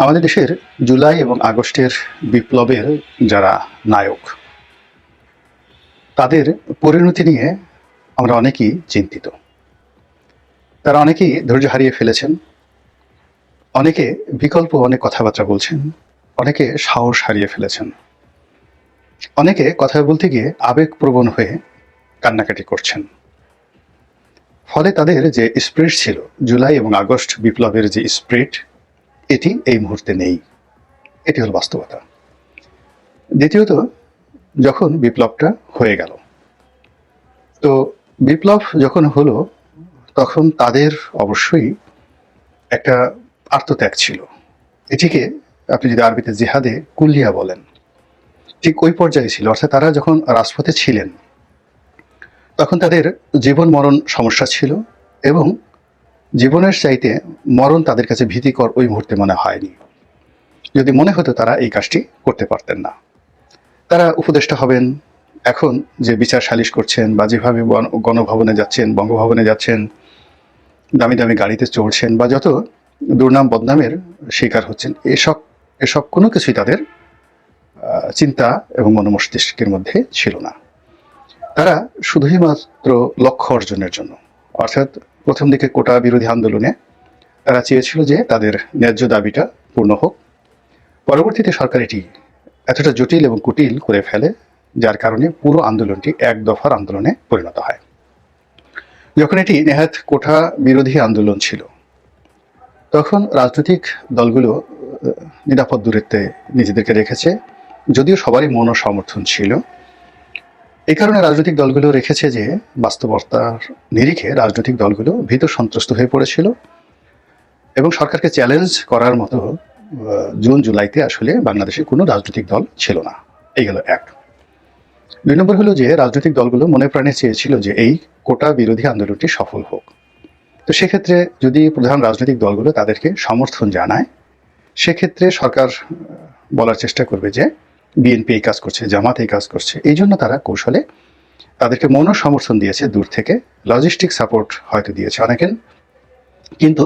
আমাদের দেশের জুলাই এবং আগস্টের বিপ্লবের যারা নায়ক, তাদের পরিণতি নিয়ে আমরা অনেকেই চিন্তিত। তারা অনেকেই ধৈর্য হারিয়ে ফেলেছেন, অনেকে বিকল্প অনেক কথাবার্তা বলছেন, অনেকে সাহস হারিয়ে ফেলেছেন, অনেকে কথা বলতে গিয়ে আবেগপ্রবণ হয়ে কান্নাকাটি করছেন। ফলে তাদের যে স্পিরিট ছিল, জুলাই এবং আগস্ট বিপ্লবের যে স্পিরিট, এটি এই মুহূর্তে নেই। এটি হল বাস্তবতা। দ্বিতীয়ত, যখন বিপ্লবটা হয়ে গেল, তো বিপ্লব যখন হলো তখন তাদের অবশ্যই একটা আত্মত্যাগ ছিল। এটিকে আপনি যদি আরবিতে জিহাদে কুলিয়া বলেন, ঠিক ওই পর্যায়ে ছিল। অর্থাৎ তারা যখন রাজপথে ছিলেন তখন তাদের জীবন মরণ সমস্যা ছিল, এবং জীবনের চাইতে মরণ তাদের কাছে ভীতিকর ওই মুহূর্তে মনে হয়নি। যদি মনে হতো তারা এই কাজটি করতে পারতেন না। তারা উপদেষ্টা হবেন, এখন যে বিচার সালিশ করছেন বা যেভাবে গণভবনে যাচ্ছেন, বঙ্গভবনে যাচ্ছেন, দামি দামি গাড়িতে চড়ছেন বা যত দুর্নাম বদনামের শিকার হচ্ছেন, এসব কোনো কিছুই তাদের চিন্তা এবং মনোমস্তিষ্কের মধ্যে ছিল না। তারা শুধুই মাত্র লক্ষ্য অর্জনের জন্য, অর্থাৎ প্রথম দিকে কোটা বিরোধী আন্দোলনে তারা চেয়েছিল যে তাদের ন্যায্য দাবিটা পূর্ণ হোক। পরবর্তীতে সরকার এটি এতটা জটিল এবং কুটিল করে ফেলে, যার কারণে পুরো আন্দোলনটি এক দফার আন্দোলনে পরিণত হয়। যখন এটি নেহাত কোটা বিরোধী আন্দোলন ছিল, তখন রাজনৈতিক দলগুলো নিরাপদ দূরত্বে নিজেদেরকে রেখেছে, যদিও সবারই মন ও সমর্থন ছিল। এই কারণে রাজনৈতিক দলগুলো রেখেছে যে বাস্তবতার নিরিখে রাজনৈতিক দলগুলো ভীত সন্ত্রস্ত হয়ে পড়েছিল, এবং সরকারকে চ্যালেঞ্জ করার মতো জুন জুলাইতে আসলে বাংলাদেশে কোনো রাজনৈতিক দল ছিল না। এই গেল এক। 2 নম্বর হলো যে রাজনৈতিক দলগুলো মনে প্রাণে চেয়েছিল যে এই কোটা বিরোধী আন্দোলনটি সফল হোক। তো সেক্ষেত্রে যদি প্রধান রাজনৈতিক দলগুলো তাদেরকে সমর্থন জানায়, সেক্ষেত্রে সরকার বলার চেষ্টা করবে যে বিএনপি এই কাজ করছে, জামাত এই কাজ করছে। এই জন্য তারা কৌশলে তাদেরকে মৌন সমর্থন দিয়েছে, দূর থেকে লজিস্টিক সাপোর্ট হয়তো দিয়েছে অনেকে, কিন্তু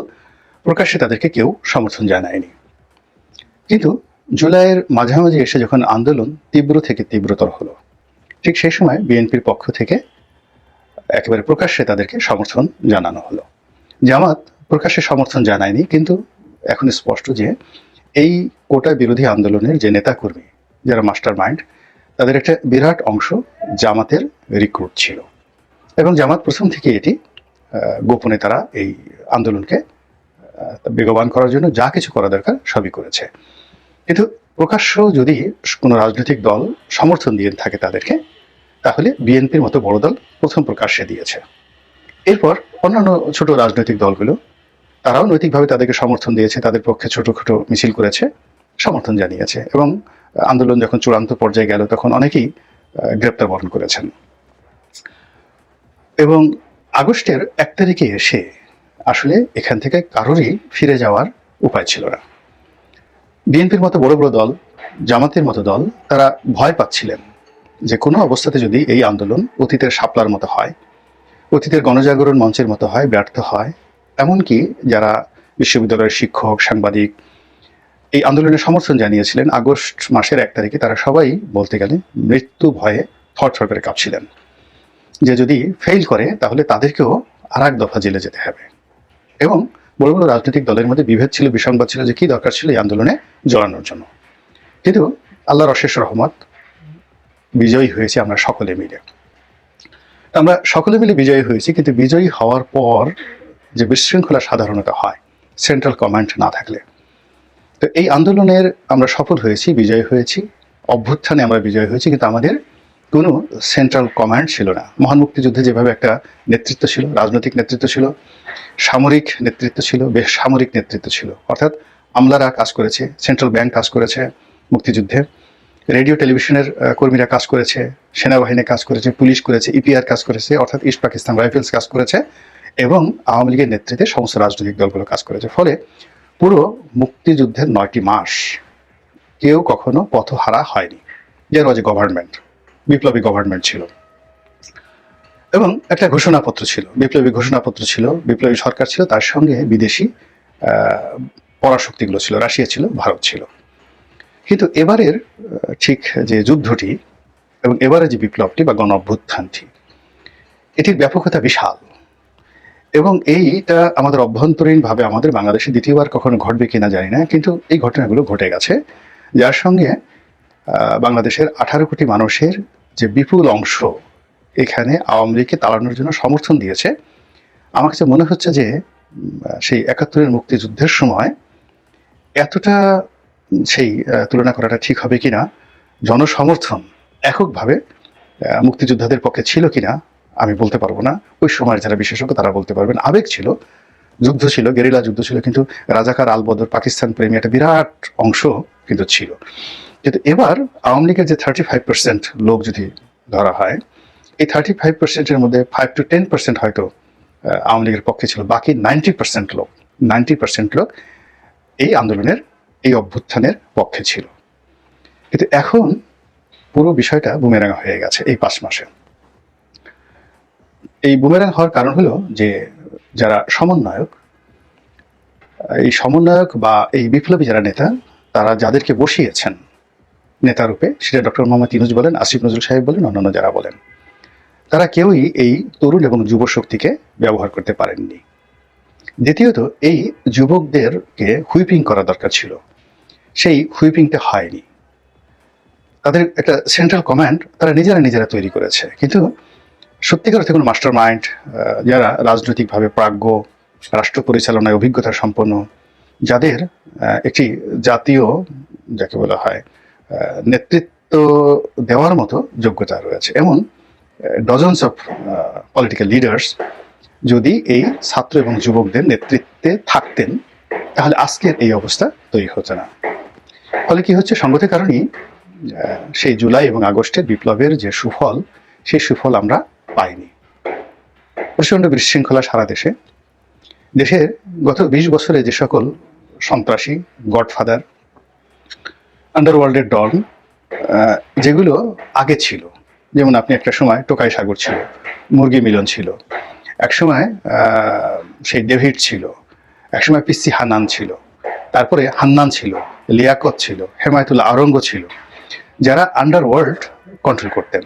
প্রকাশ্যে তাদেরকে কেউ সমর্থন জানায়নি। কিন্তু জুলাইয়ের মাঝামাঝি এসে যখন আন্দোলন তীব্র থেকে তীব্রতর হলো, ঠিক সেই সময় বিএনপির পক্ষ থেকে একেবারে প্রকাশ্যে তাদেরকে সমর্থন জানানো হলো। জামাত প্রকাশ্যে সমর্থন জানায়নি, কিন্তু এখন স্পষ্ট যে এই কোটা বিরোধী আন্দোলনের যে নেতাকর্মী, যারা মাস্টার মাইন্ড, তাদের একটা বিরাট অংশ জামাতের রিক্রুট ছিল, এবং জামাত প্রথম থেকে এটি গোপনে তারা এই আন্দোলনকে বেগবান করার জন্য যা কিছু করা দরকার সবই করেছে। কিন্তু প্রকাশ্য যদি কোনো রাজনৈতিক দল সমর্থন দিয়ে থাকে তাদেরকে, তাহলে বিএনপির মতো বড় দল প্রথম প্রকাশ্যে দিয়েছে। এরপর অন্যান্য ছোট রাজনৈতিক দলগুলো তারাও নৈতিকভাবে তাদেরকে সমর্থন দিয়েছে, তাদের পক্ষে ছোট ছোট মিছিল করেছে, সমর্থন জানিয়েছে, এবং আন্দোলন যখন চূড়ান্ত পর্যায়ে গেল তখন অনেকেই গ্রেপ্তার বরণ করেছেন। এবং আগস্টের 1 তারিখে এসে আসলে এখান থেকে কারোরই ফিরে যাওয়ার উপায় ছিল না। বিএনপির মতো বড় বড় দল, জামাতের মতো দল, তারা ভয় পাচ্ছিলেন যে কোনো অবস্থাতে যদি এই আন্দোলন অতীতের শাপলার মতো হয়, অতীতের গণজাগরণ মঞ্চের মতো হয়, ব্যর্থ হয়, এমনকি যারা বিশ্ববিদ্যালয়ের শিক্ষক, সাংবাদিক এই আন্দোলনের সমর্থন জানিয়েছিলেন আগস্ট মাসের 1 তারিখে, তারা সবাই বলতে গেলে মৃত্যু ভয়ে থরথর করে কাঁপছিলেন যে যদি ফেল করে তাহলে তাদেরকেও আর এক দফা জেলে যেতে হবে। এবং বড় বড় রাজনৈতিক দলের মধ্যে বিভেদ ছিল, বিসংবাদ ছিল যে কি দরকার ছিল এই আন্দোলনে জড়ানোর জন্য। কিন্তু আল্লাহর অশেষ রহমত, বিজয়ী হয়েছি আমরা সকলে মিলে। আমরা সকলে মিলে বিজয়ী হয়েছি, কিন্তু বিজয়ী হওয়ার পর যে বিশৃঙ্খলা সাধারণত হয় সেন্ট্রাল কমান্ড না থাকলে, তো এই আন্দোলনের আমরা সফল হয়েছি, বিজয়ী হয়েছি, অভ্যুত্থানে আমরা বিজয়ী হয়েছি, কিন্তু আমাদের কোনো সেন্ট্রাল কমান্ড ছিল না। মহান মুক্তিযুদ্ধে যেভাবে একটা নেতৃত্ব ছিল, রাজনৈতিক নেতৃত্ব ছিল, সামরিক নেতৃত্ব ছিল, বেসামরিক নেতৃত্ব ছিল, অর্থাৎ আমলারা কাজ করেছে, সেন্ট্রাল ব্যাংক কাজ করেছে মুক্তিযুদ্ধে, রেডিও টেলিভিশনের কর্মীরা কাজ করেছে, সেনাবাহিনী কাজ করেছে, পুলিশ করেছে, ইপিআর কাজ করেছে, অর্থাৎ ইস্ট পাকিস্তান রাইফেলস কাজ করেছে, এবং আওয়ামী লীগের নেতৃত্বে সমস্ত রাজনৈতিক দলগুলো কাজ করেছে। ফলে পুরো মুক্তিযুদ্ধের 9টি মাস কেউ কখনো পথহারা হয়নি। যে গভর্নমেন্ট, বিপ্লবী গভর্নমেন্ট ছিল, এবং একটা ঘোষণাপত্র ছিল, বিপ্লবী ঘোষণাপত্র ছিল, বিপ্লবী সরকার ছিল, তার সঙ্গে বিদেশি পরাশক্তিগুলো ছিল, রাশিয়া ছিল, ভারত ছিল। কিন্তু এবারের ঠিক যে যুদ্ধটি এবং এবারে যে বিপ্লবটি বা গণ অভ্যুত্থানটি, এটির ব্যাপকতা বিশাল। এবং এইটা আমাদের অভ্যন্তরীণভাবে আমাদের বাংলাদেশে দ্বিতীয়বার কখনো ঘটবে কিনা জানি না, কিন্তু এই ঘটনাগুলো ঘটে গেছে, যার সঙ্গে বাংলাদেশের 18 কোটি মানুষের যে বিপুল অংশ এখানে আওয়ামী লীগকে তাড়ানোর জন্য সমর্থন দিয়েছে। আমার কাছে মনে হচ্ছে যে সেই 71-এর মুক্তিযুদ্ধের সময় এতটা সেই তুলনা করাটা ঠিক হবে কিনা, জনসমর্থন এককভাবে মুক্তিযোদ্ধাদের পক্ষে ছিল কিনা আমি বলতে পারবো না। ওই সময়ের যারা বিশেষজ্ঞ তারা বলতে পারবেন। আবেগ ছিল, যুদ্ধ ছিল, গেরিলা যুদ্ধ ছিল, কিন্তু রাজাকার আলবদর পাকিস্তান প্রেমী একটা বিরাট অংশ কিন্তু ছিল। কিন্তু এবার আওয়ামী লীগের যে 35% লোক যদি ধরা হয়, এই 35%-এর মধ্যে 5 to 10% হয়তো আওয়ামী লীগের পক্ষে ছিল, বাকি 90% লোক এই আন্দোলনের, এই অভ্যুত্থানের পক্ষে ছিল। কিন্তু এখন পুরো বিষয়টা বুমেরাং হয়ে গেছে এই 5 মাসে। এই বুমেরাং হওয়ার কারণ হলো যে যারা সমন্বয়ক, এই সমন্বয়ক বা এই বিপ্লবী যারা নেতা, তারা যাদেরকে বসিয়েছেন নেতারূপে, সেটা ডক্টর মোহাম্মদ ইউনূস বলেন, আসিফ নজরুল সাহেব বলেন, অন্যান্য যারা বলেন, তারা কেউই এই তরুণ এবং যুব শক্তিকে ব্যবহার করতে পারেননি। দ্বিতীয়ত, এই যুবকদেরকে হুইপিং করা দরকার ছিল, সেই হুইপিংটা হয়নি। তাদের একটা সেন্ট্রাল কমান্ড তারা নিজেরা তৈরি করেছে, কিন্তু সত্যিকার অর্থে কোনো মাস্টার মাইন্ড, যারা রাজনৈতিকভাবে প্রাজ্ঞ, রাষ্ট্র পরিচালনায় অভিজ্ঞতা সম্পন্ন, যাদের একটি জাতীয়, যাকে বলা হয়, নেতৃত্ব দেওয়ার মতো যোগ্যতা রয়েছে, এমন ডজনস অফ পলিটিক্যাল লিডার্স যদি এই ছাত্র এবং যুবকদের নেতৃত্বে থাকতেন, তাহলে আজকের এই অবস্থা তৈরি হতো না। ফলে কি হচ্ছে, সঙ্গতের কারণেই সেই জুলাই এবং আগস্টের বিপ্লবের যে সুফল, সেই সুফল আমরা পাইনি। প্রচণ্ড বিশৃঙ্খলা সারা দেশে। দেশের গত 20 বছরে যে সকল সন্ত্রাসী, গডফাদার, আন্ডারওয়ার্ল্ডের ডন যেগুলো আগে ছিল, যেমন আপনি একটা সময় টোকাই সাগর ছিল, মুরগি মিলন ছিল, একসময় সেই ডেভিড ছিল, একসময় পিসি হান্নান ছিল, তারপরে হান্নান ছিল, লিয়াকত ছিল, হেমায়তুল্লাহ আওরঙ্গ ছিল, যারা আন্ডারওয়ার্ল্ড কন্ট্রোল করতেন।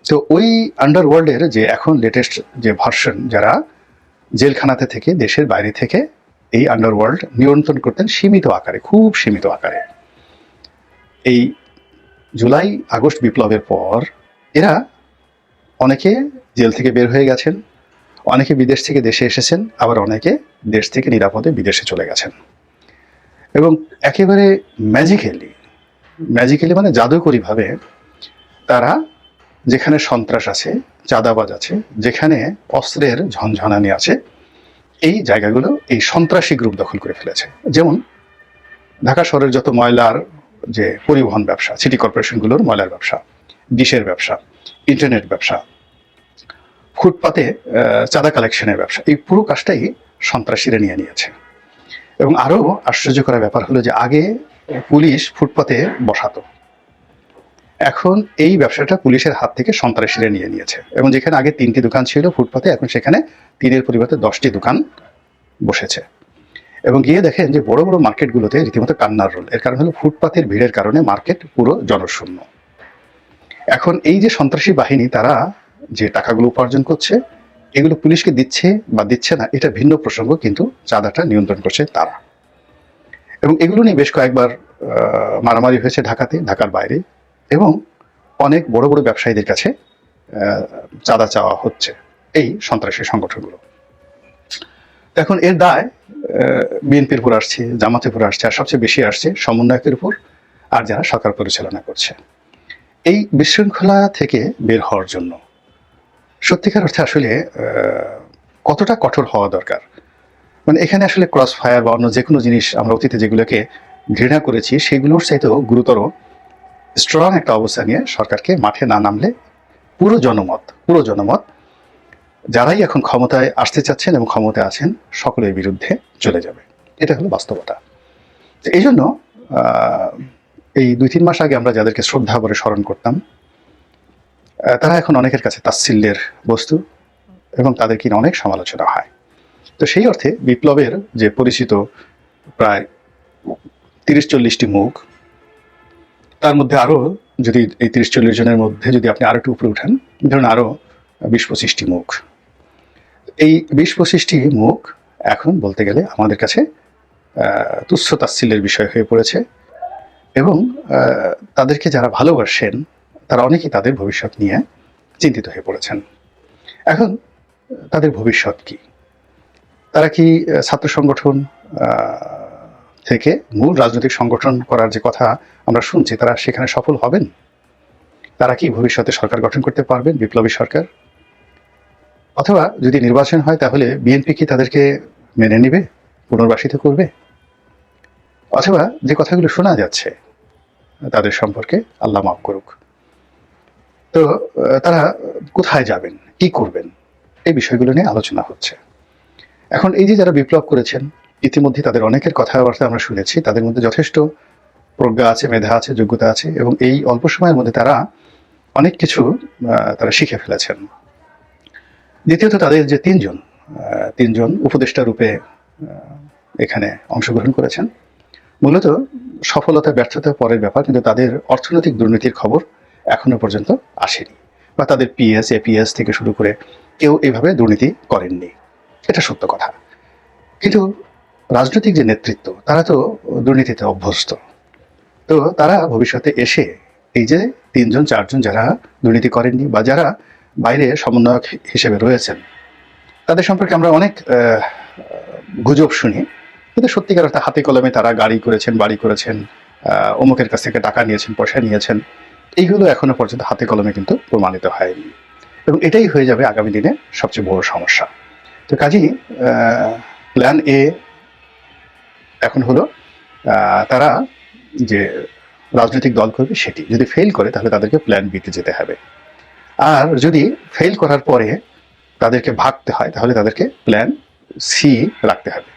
তো ওই আন্ডারওয়ার্ল্ডের যে এখন লেটেস্ট যে ভার্সন, যারা জেলখানাতে থেকে, দেশের বাইরে থেকে এই আন্ডারওয়ার্ল্ড নিয়ন্ত্রণ করতেন সীমিত আকারে, খুব সীমিত আকারে। এই জুলাই আগস্ট বিপ্লবের পর এরা অনেকে জেল থেকে বের হয়ে গেছেন, অনেকে বিদেশ থেকে দেশে এসেছেন, আবার অনেকে দেশ থেকে নিরাপদে বিদেশে চলে গেছেন। এবং একেবারে ম্যাজিক্যালি মানে জাদুকরীভাবে তারা যেখানে সন্ত্রাস আছে, চাঁদাবাজ আছে, যেখানে অস্ত্রের ঝনঝনানি আছে, এই জায়গাগুলো এই সন্ত্রাসী গ্রুপ দখল করে ফেলেছে। যেমন ঢাকা শহরের যত ময়লার যে পরিবহন ব্যবসা, সিটি কর্পোরেশনগুলোর ময়লার ব্যবসা, ডিশের ব্যবসা, ইন্টারনেট ব্যবসা, ফুটপাতে চাঁদা কালেকশনের ব্যবসা, এই পুরো কাজটাই সন্ত্রাসীরা নিয়ে নিয়েছে। এবং আরো আশ্চর্য করা ব্যাপার হলো যে আগে পুলিশ ফুটপাতে বসাতো, এখন এই ব্যবসাটা পুলিশের হাত থেকে সন্ত্রাসীরা নিয়ে নিয়েছে। এবং যেখানে আগে 3টি দোকান ছিল ফুটপাতে, এখন সেখানে 3-এর পরিবর্তে 10টি দোকান বসেছে। এবং গিয়ে দেখেন যে বড় বড় মার্কেটগুলোতে রীতিমতো কান্নার রোল। এর কারণ হলো ফুটপাতের ভিড়ের কারণে মার্কেট পুরো জনশূন্য। এখন এই যে সন্ত্রাসী বাহিনী তারা যে টাকাগুলো উপার্জন করছে, এগুলো পুলিশকে দিচ্ছে বা দিচ্ছে না এটা ভিন্ন প্রসঙ্গ, কিন্তু চাঁদাটা নিয়ন্ত্রণ করছে তারা। এবং এগুলো নিয়ে বেশ কয়েকবার মারামারি হয়েছে ঢাকাতে, ঢাকার বাইরে, এবং অনেক বড় বড় ব্যবসায়ীদের কাছে চাঁদা চাওয়া হচ্ছে এই সন্ত্রাসী সংগঠনগুলো। এখন এর দায় বিএনপির উপর আসছে, জামাতের উপর আসছে, আর সবচেয়ে বেশি আসছে সমন্বয়কের উপর, আর যারা সরকার পরিচালনা করছে। এই বিশৃঙ্খলা থেকে বের হওয়ার জন্য সত্যিকার অর্থে আসলে কতটা কঠোর হওয়া দরকার, মানে এখানে আসলে ক্রস ফায়ার বা অন্য যে কোনো জিনিস আমরা অতীতে যেগুলোকে ঘৃণা করেছি, সেগুলোর চাইতেও গুরুতর স্ট্রং একটা অবস্থা নিয়ে সরকারকে মাঠে না নামলে পুরো জনমত যারাই এখন ক্ষমতায় আসতে চাচ্ছেন এবং ক্ষমতায় আছেন সকলের বিরুদ্ধে চলে যাবে। এটা হলো বাস্তবতা। এই জন্য এই 2-3 মাস আগে আমরা যাদেরকে শ্রদ্ধা করে স্মরণ করতাম, তারা এখন অনেকের কাছে তাচ্ছিল্যের বস্তু, এবং তাদের কিনা অনেক সমালোচনা হয়। তো সেই অর্থে বিপ্লবের যে পরিচিত প্রায় 30-40টি মুখ, তার মধ্যে আরও যদি এই 30-40 জনের মধ্যে যদি আপনি আরও একটু উপরে উঠান, ধরুন আরও 20-25টি মুখ। এই 20-25টি মুখ এখন বলতে গেলে আমাদের কাছে তুচ্ছ তাচ্ছিল্যের বিষয় হয়ে পড়েছে, এবং তাদেরকে যারা ভালোবাসেন তারা অনেকেই তাদের ভবিষ্যৎ নিয়ে চিন্তিত হয়ে পড়েছেন। এখন তাদের ভবিষ্যৎ কি? তারা কি ছাত্র সংগঠন থেকে মূল রাজনৈতিক সংগঠন করার যে কথা আমরা শুনছি, তারা সেখানে সফল হবেন? তারা কি ভবিষ্যতে সরকার গঠন করতে পারবেন, বিপ্লবী সরকার? অথবা যদি নির্বাচন হয় তাহলে বিএনপি কি তাদেরকে মেনে নেবে, পুনর্বাসিত করবে? অথবা যে কথাগুলো শোনা যাচ্ছে তাদের সম্পর্কে, আল্লাহ মাফ করুক, তো তারা কোথায় যাবেন, কি করবেন, এই বিষয়গুলো নিয়ে আলোচনা হচ্ছে। এখন এই যে যারা বিপ্লব করেছেন, ইতিমধ্যে তাদের অনেকের কথাবার্তা আমরা শুনেছি, তাদের মধ্যে যথেষ্ট প্রজ্ঞা আছে, মেধা আছে, যোগ্যতা আছে, এবং এই অল্প সময়ের মধ্যে তারা অনেক কিছু তারা শিখে ফেলেছেন। দ্বিতীয়ত তাদের যে তিনজন উপদেষ্টা রূপে এখানে অংশগ্রহণ করেছেন, মূলত সফলতা ব্যর্থতা পরের ব্যাপার, কিন্তু তাদের অর্থনৈতিক দুর্নীতির খবর এখনো পর্যন্ত আসেনি, বা তাদের পিএস এপিএস থেকে শুরু করে কেউ এইভাবে দুর্নীতি করেননি, এটা সত্য কথা। কিন্তু রাজনৈতিক যে নেতৃত্ব, তারা তো দুর্নীতিতে অভ্যস্ত, তো তারা ভবিষ্যতে এসে এই যে 3-4 জন যারা দুর্নীতি করেননি বা যারা বাইরে সমন্বয়ক হিসেবে রয়েছেন, তাদের সম্পর্কে আমরা অনেক গুজব শুনি, কিন্তু সত্যিকার অর্থে হাতে কলমে তারা গাড়ি করেছেন, বাড়ি করেছেন, অমুকের কাছ থেকে টাকা নিয়েছেন, পয়সা নিয়েছেন, এইগুলো এখনো পর্যন্ত হাতে কলমে কিন্তু প্রমাণিত হয়নি, এবং এটাই হয়ে যাবে আগামী দিনে সবচেয়ে বড় সমস্যা। তো কাজেই প্ল্যান এ এখন হলো তারা যে রাজনৈতিক দল করবে সেটি যদি ফেল করে তাহলে তাদেরকে প্ল্যান বিতে যেতে হবে, আর যদি ফেল করার পরে তাদেরকে ভাগতে হয় তাহলে তাদেরকে প্ল্যান সি রাখতে হবে।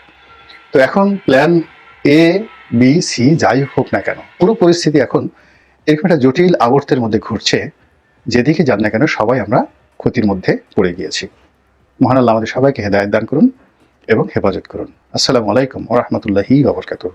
তো এখন প্ল্যান এ বি সি যাই হোক না কেন, পুরো পরিস্থিতি এখন এরকম একটা জটিল আবর্তের মধ্যে ঘুরছে, যেদিকে যান না কেন সবাই আমরা ক্ষতির মধ্যে পড়ে গিয়েছি। মহান আল্লাহ আমাদের সবাইকে হেদায়েত দান করুন এবং হেফাজত করুন। আসসালামু আলাইকুম ওয়া রাহমাতুল্লাহি ওয়া বারাকাতুহু।